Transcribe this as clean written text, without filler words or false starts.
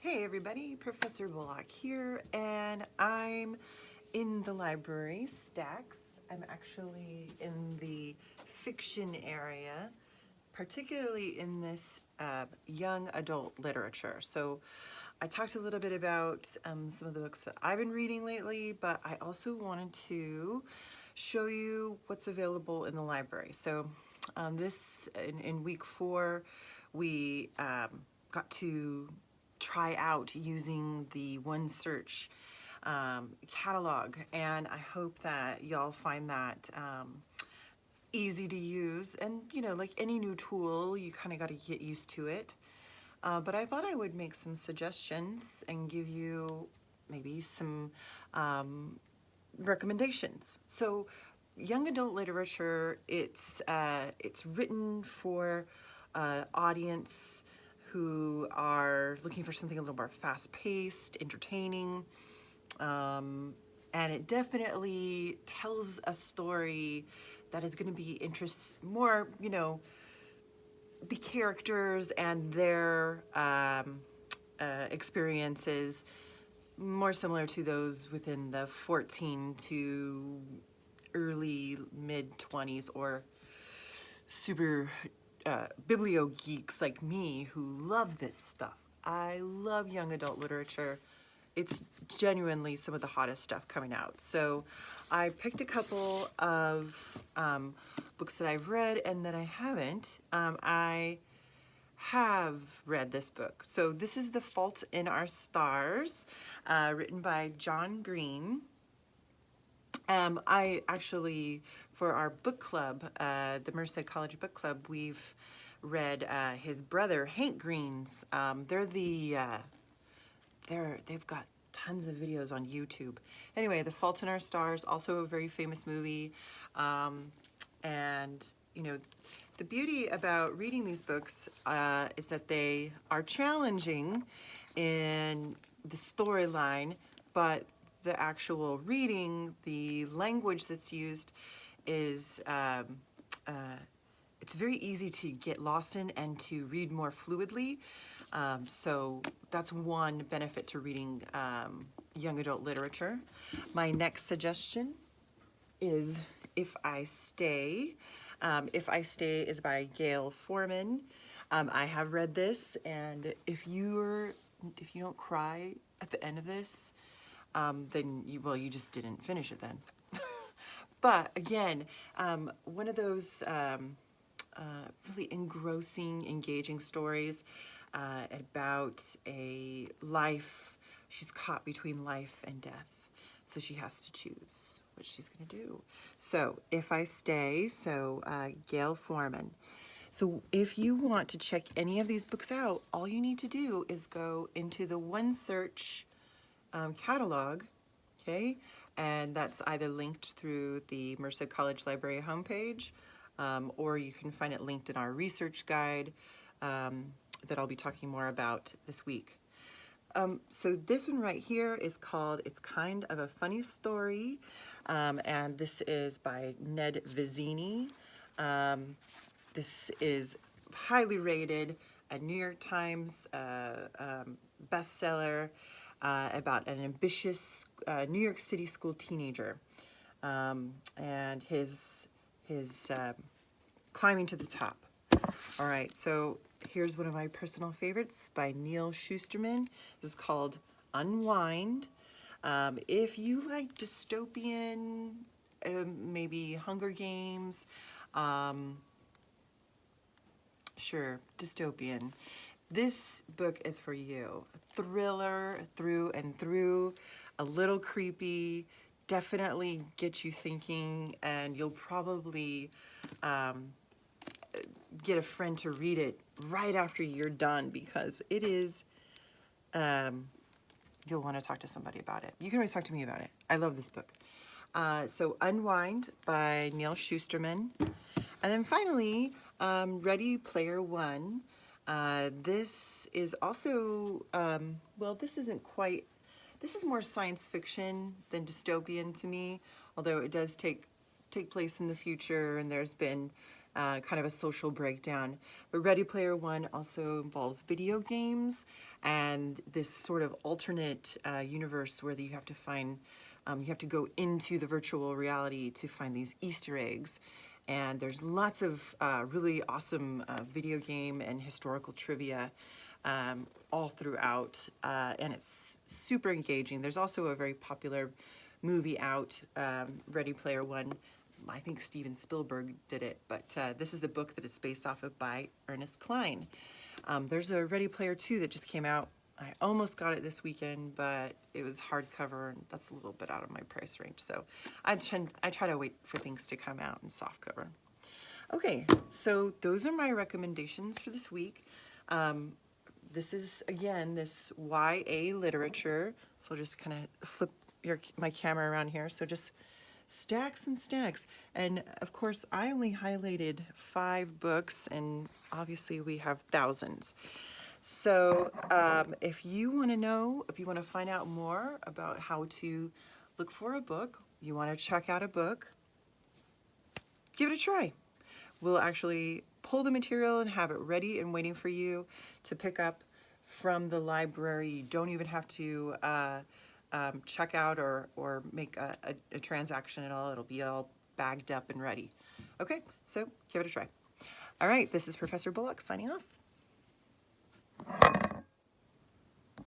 Hey everybody, Professor Bullock here, and I'm in the library stacks. I'm actually in the fiction area, particularly in this young adult literature. So I talked a little bit about some of the books that I've been reading lately, but I also wanted to show you what's available in the library. So in week 4, we got to try out using the One Search catalog, and I hope that y'all find that easy to use. And you know, like any new tool, you kind of got to get used to it. But I thought I would make some suggestions and give you maybe some recommendations. So young adult literature, it's written for audience who are looking for something a little more fast-paced, entertaining, and it definitely tells a story that is going to be more, you know, the characters and their experiences more similar to those within the 14 to early mid-20s or super biblio geeks like me who love this stuff. I love young adult literature. It's genuinely some of the hottest stuff coming out. So I picked a couple of books that I've read and that I haven't. I have read this book. So this is The Fault in Our Stars, written by John Green. I actually, for our book club, the Merced College Book Club, we've read his brother Hank Green's. They've got tons of videos on YouTube. Anyway, The Fault in Our Stars, also a very famous movie, and you know, the beauty about reading these books is that they are challenging in the storyline, but the actual reading, the language that's used is, it's very easy to get lost in and to read more fluidly. So that's one benefit to reading young adult literature. My next suggestion is If I Stay. If I Stay is by Gail Foreman. I have read this, and if you don't cry at the end of this, then you just didn't finish it then. But again, one of those really engrossing, engaging stories about a life. She's caught between life and death, so she has to choose what she's going to do. So If I Stay, so Gail Foreman. So if you want to check any of these books out, all you need to do is go into the One Search catalog, okay? And that's either linked through the Merced College Library homepage, or you can find it linked in our research guide that I'll be talking more about this week. So this one right here is called It's Kind of a Funny Story, and this is by Ned Vizzini. This is highly rated, a New York Times bestseller about an ambitious New York City school teenager and his climbing to the top. All right, so here's one of my personal favorites by Neal Shusterman. This is called Unwind. If you like dystopian, maybe Hunger Games, sure, dystopian, this book is for you. A thriller through and through, a little creepy, definitely get you thinking, and you'll probably get a friend to read it right after you're done, because it is, you'll want to talk to somebody about it. You can always talk to me about it. I love this book. So Unwind by Neal Shusterman. And then finally, Ready Player One. This is also, well, this isn't quite, this is more science fiction than dystopian to me, although it does take place in the future, and there's been kind of a social breakdown. But Ready Player One also involves video games and this sort of alternate universe where you have to find, you have to go into the virtual reality to find these Easter eggs. And there's lots of really awesome video game and historical trivia all throughout, and it's super engaging. There's also a very popular movie out, Ready Player One. I think Steven Spielberg did it, but this is the book that it's based off of by Ernest Cline. There's a Ready Player 2 that just came out. I almost got it this weekend, but it was hardcover, and that's a little bit out of my price range. So I try to wait for things to come out in softcover. Okay, so those are my recommendations for this week. This is, again, this YA literature. So I'll just kind of flip my camera around here. So just stacks and stacks. And of course, I only highlighted 5 books, and obviously we have thousands. So if you want to know, if you want to find out more about how to look for a book, you want to check out a book, give it a try. We'll actually pull the material and have it ready and waiting for you to pick up from the library. You don't even have to check out or make a transaction at all. It'll be all bagged up and ready. Okay, so give it a try. All right, this is Professor Bullock signing off.